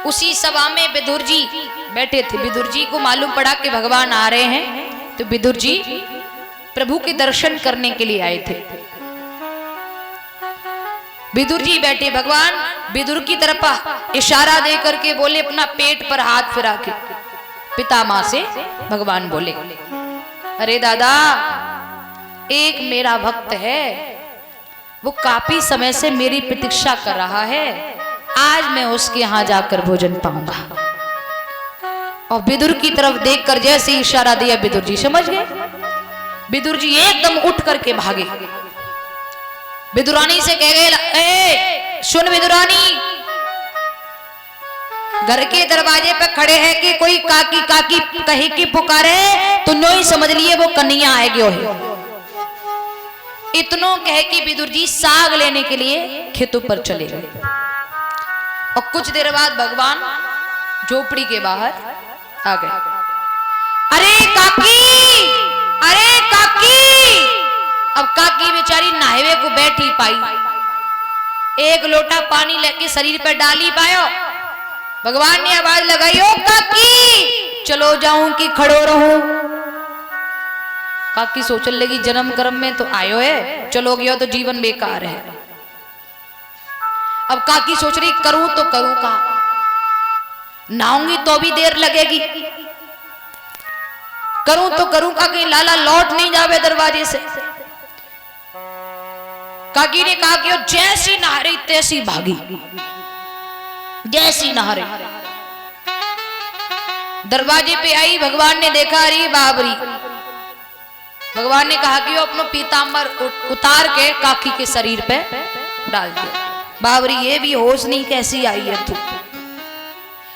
उसी सभा में विदुर जी बैठे थे। विदुर जी को मालूम पड़ा कि भगवान आ रहे हैं, तो विदुर जी प्रभु के दर्शन करने के लिए आए थे। विदुर जी बैठे, भगवान विदुर की तरफ इशारा दे करके बोले, अपना पेट पर हाथ फिरा के पितामह से भगवान बोले, अरे दादा, एक मेरा भक्त है, वो काफी समय से मेरी प्रतीक्षा कर रहा है, आज मैं उसके यहां जाकर भोजन पाऊंगा। और विदुर की तरफ देखकर जैसे इशारा दिया, विदुर जी समझ गए। विदुर जी एकदम उठ करके भागे, विदुरानी से कह गए, ए सुन विदुरानी, घर के दरवाजे पे खड़े हैं कि कोई काकी काकी कहे की पुकारे, तो नो ही समझ लिए वो कन्हैया आएगी। इतनो कह कि विदुर जी साग लेने के लिए खेतों पर चले गए। और कुछ देर बाद भगवान झोपड़ी के बाहर आ गए। अरे काकी, अरे काकी। अब काकी बेचारी नहावे को बैठ ही पाई, एक लोटा पानी लेके शरीर पर डाल ही पायो। भगवान ने आवाज लगाई, ओ काकी, चलो जाऊं कि खड़ो रहूं। काकी सोचने लगी, जन्म कर्म में तो आयो है, चलो गयो तो जीवन बेकार है। अब काकी सोच रही, करूं तो करूं कहां, नहाऊंगी तो भी देर लगेगी, करूं तो करूं का, कहीं लाला लौट नहीं जावे दरवाजे से। काकी ने कहा कि जैसी नहा रही तैसी भागी, जैसी नहा रही। दरवाजे पे आई, भगवान ने देखा, अरे बाबरी। भगवान ने कहा कि वो अपना पीतांबर उतार के काकी के शरीर पे डाल दिया। बाबरी, ये भी होश नहीं, कैसी आई है तू।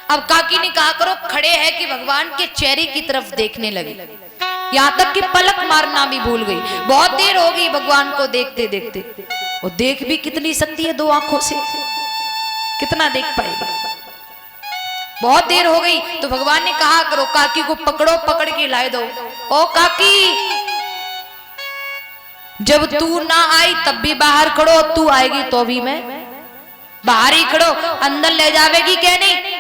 अब काकी ने कहा, करो खड़े है कि भगवान के चेहरे की तरफ देखने लगी, यहां तक कि पलक मारना भी भूल गई। बहुत देर हो गई भगवान को देखते देखते। वो देख भी कितनी सकती है, दो आंखों से कितना देख पाएगी। बहुत देर हो गई तो भगवान ने कहा, करो काकी को पकड़ो, पकड़ के लाए दो। ओ काकी, जब तू ना आई तब भी बाहर खड़ो, तू आएगी तो भी मैं बाहर ही खड़ो, अंदर ले जावेगी क्या नहीं।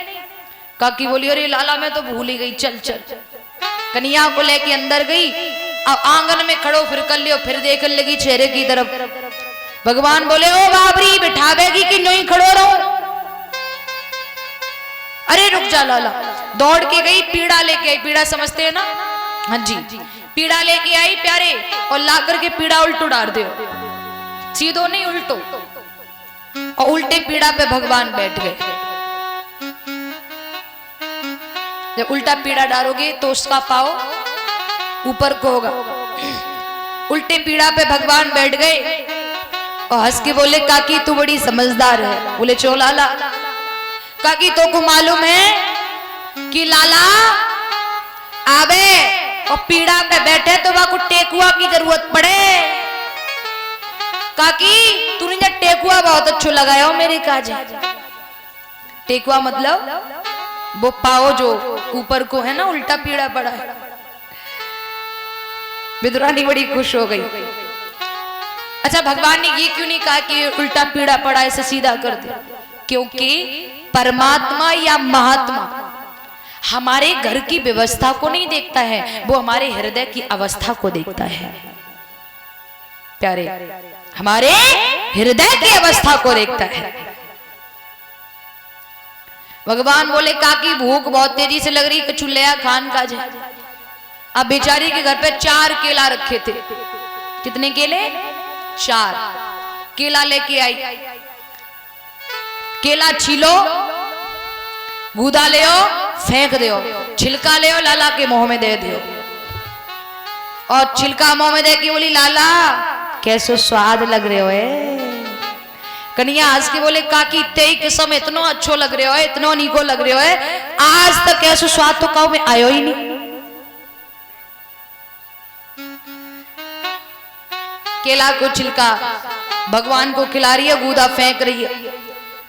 काकी बोली, अरे लाला मैं तो भूल ही गई, चल चल। कन्हैया को लेके अंदर गई, अब आंगन में खड़ो फिर कर लियो, फिर देखने लगी चेहरे की तरफ। भगवान बोले, ओ बाबरी, बिठावेगी कि नहीं खड़ो रहो। अरे रुक जा लाला। दौड़ के गई, पीड़ा लेके आई, पीड़ा समझते हैं ना, हाँ जी, पीड़ा लेके आई प्यारे, और ला करके पीड़ा उल्टो डाल दो, सीधो नहीं उल्टो। और उल्टे पीड़ा पे भगवान बैठ गए। जब उल्टा पीड़ा डालोगे तो उसका पाव ऊपर को होगा। उल्टे पीड़ा पे भगवान बैठ गए और हंस के बोले, काकी तू बड़ी समझदार है। बोले, चो लाला। काकी तो को मालूम है कि लाला आवे और पीड़ा पे बैठे तो वहां को टेकुआ की जरूरत पड़े। काकी तूने जब टेकुआ बहुत अच्छा लगाया हो मेरे काज। टेकुआ मतलब वो पाओ जो ऊपर को है ना, उल्टा पीड़ा पड़ा है। विदुरानी बड़ी खुश हो गई। अच्छा, भगवान ने ये क्यों नहीं कहा कि उल्टा पीड़ा पड़ा है, इसे सीधा कर दे? क्योंकि परमात्मा या महात्मा हमारे घर की व्यवस्था को नहीं देखता है, वो हमारे हृदय की अवस्था को देखता है। प्यारे, हमारे हृदय की अवस्था को देखता है। भगवान बोले, काकी भूख बहुत तेजी से लग रही, कछु लिया खान का जाए। अब बेचारी के घर पे 4 केला रखे थे। कितने केले? 4 केला लेके आई। केला छीलो, गूदा ले फेंक दो, छिलका ले लाला के मुंह में दे दो। और छिलका मुंह में दे के बोली, लाला कैसो स्वाद लग रहे हो। कन्हैया हंस के बोले, काकी तेई किस्म इतनो अच्छो लग रहे हो, इतनो नीको लग रहे हो, आज तक ऐसो स्वाद तो काऊ में आयो ही नहीं। केला को छिलका भगवान को खिला रही है, गूदा फेंक रही है।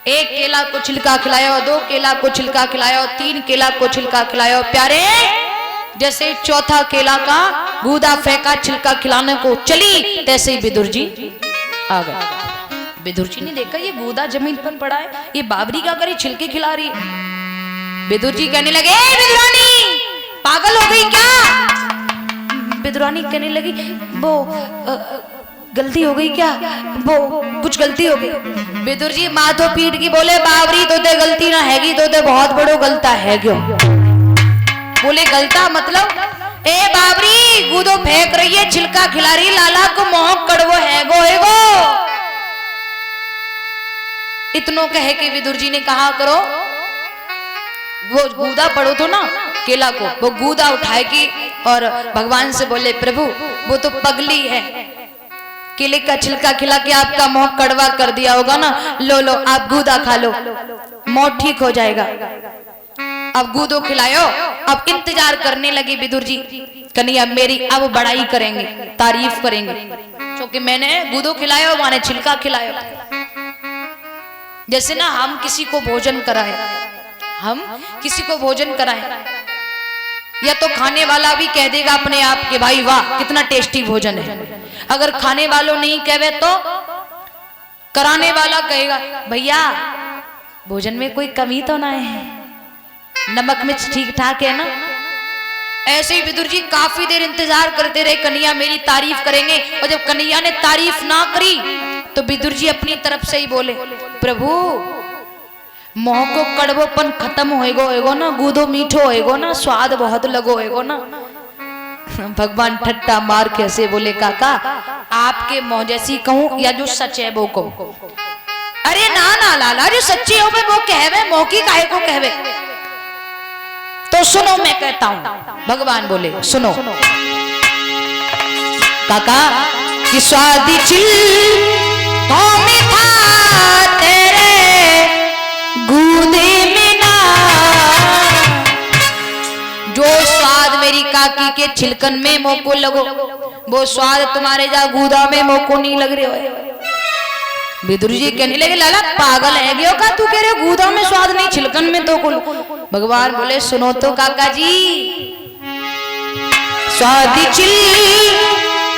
1 केला को छिलका खिलाया, 2 केला को छिलका खिलाया, 3 केला को छिलका खिलाया। प्यारे, जैसे 4था केला का गूदा फेंका, छिलका खिलाने को चली, तैसे ही विदुर जी आ गए। विदुर जी ने देखा ये गूदा जमीन पर पड़ा है, ये बाबरी क्या करी, छिलके खिला रही है। विदुर जी कहने लगे, विदुरानी पागल हो गई क्या? विदुरानी कहने लगी, वो गलती हो गई क्या? वो कुछ गलती हो गई। विदुर जी माथो पीट की बोले, बावरी तो ते गलती ना हैगी, तो ते बहुत बड़ो गलता है क्यों? बोले गलता मतलब? ए बावरी गूदो फेंक रही है, छिलका खिला रही, लाला को मोह कड़वो है गो। इतनो कहे कि विदुर जी ने कहा करो, वो गूदा पड़ो तो ना केला को, वो गूदा उठाए की और भगवान से बोले, प्रभु वो तो पगली है, केले का छिलका खिला के आपका मुंह कड़वा कर दिया होगा ना, लो लो आप गूदा खा लो, मुंह ठीक हो जाएगा। अब गूदो खिलायो। अब इंतजार करने लगी विदुर जी, कन्हैया मेरी अब बड़ाई करेंगे, तारीफ करेंगे, क्योंकि मैंने गूदो खिलायो, माने छिलका खिलायो। जैसे ना हम किसी को भोजन कराए, हम किसी को भोजन कराए, या तो खाने वाला भी कह देगा अपने आप के भाई वाह कितना टेस्टी भोजन है, अगर खाने वालों नहीं कहे तो कराने वाला कहेगा भैया भोजन में कोई कमी तो ना है, नमक मिर्च ठीक ठाक है ना। ऐसे ही विदुर जी काफी देर इंतजार करते रहे, कन्हैया मेरी तारीफ करेंगे, और जब कन्हैया ने तारीफ ना करी तो विदुर जी अपनी तरफ से ही बोले, प्रभु मोह को कड़वोपन खत्म होएगो ना, गूदो मीठो होएगो ना, स्वाद बहुत लगो होएगो ना। भगवान ठट्टा मार के ऐसे बोले, काका आपके मोह जैसी कहूं या जो सच है वो कहूं? अरे ना ना लाला, जो सच्ची हो मैं वो कहवे, मोह की काहे को कहवे? तो सुनो मैं कहता हूं। भगवान बोले सुनो काका कि स्वादी चिल तो मीठा तेरे गूदे में ना, जो स्वाद मेरी काकी के छिलकन में मोको लगो, वो स्वाद तुम्हारे जा गूदा में मोको नहीं लग रहे हो। विदुर जी कहने लगे, लाला पागल है गयो का, तू कह रहे गूदा में स्वाद नहीं छिलकन में तो कुल। भगवान बोले सुनो तो काका जी, स्वादी चिल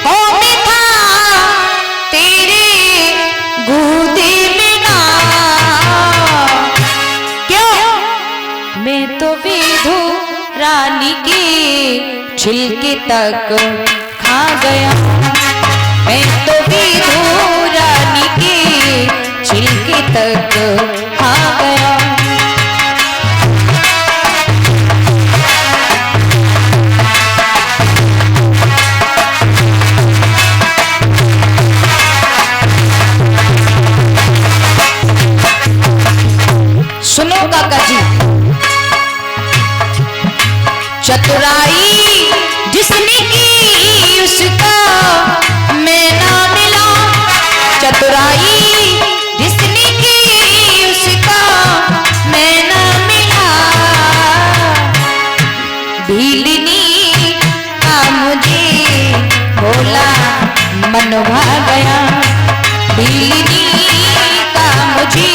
हो मीठा तेरे गूदे में ना, क्यों मैं तो विधु रानी की छिलके तक खा गया, मैं तो विधु रानी की छिलके तक खा गया। सुनो काका जी, चतुराई जिसने की उसका मैं ना मिला, चतुराई जिसने की उसका मैं ना मिला, भीलनी का मुझे भोला मन भा गया, भीलनी का मुझे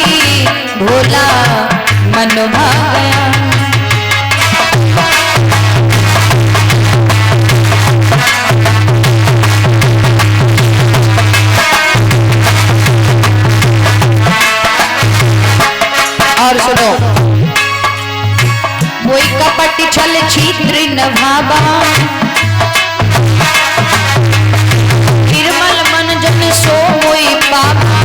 भोला मन भा गया। और सुनो, वही कपट छल छिद्र न भावा, निर्मल मन जन सो मोई पापा,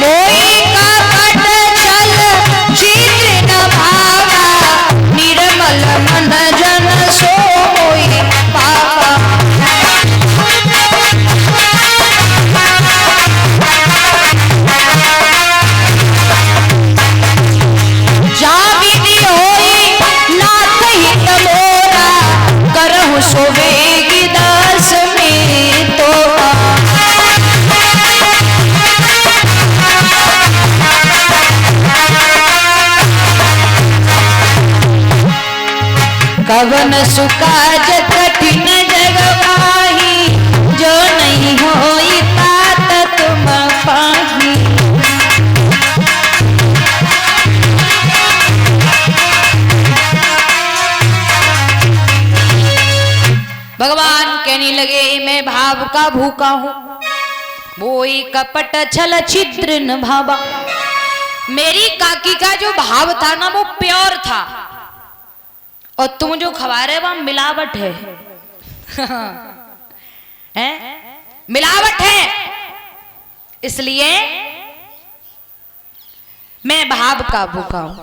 मोई कपट छल छिद्र न भावा, निर्मल मन जन सो मोई पापा। सोवेगी दास में तो कवन सुकाज कठिन जगवाही, जो नहीं होई तात तुम पाही। भगवान कहने लगे मैं भाव का भूखा हूं, वोई कपट छल छिद्र न भावा। मेरी काकी का जो भाव था ना वो प्योर था, और तुम जो खवा रहे वो मिलावट है। हैं? मिलावट है। इसलिए मैं भाव का भूखा हूं।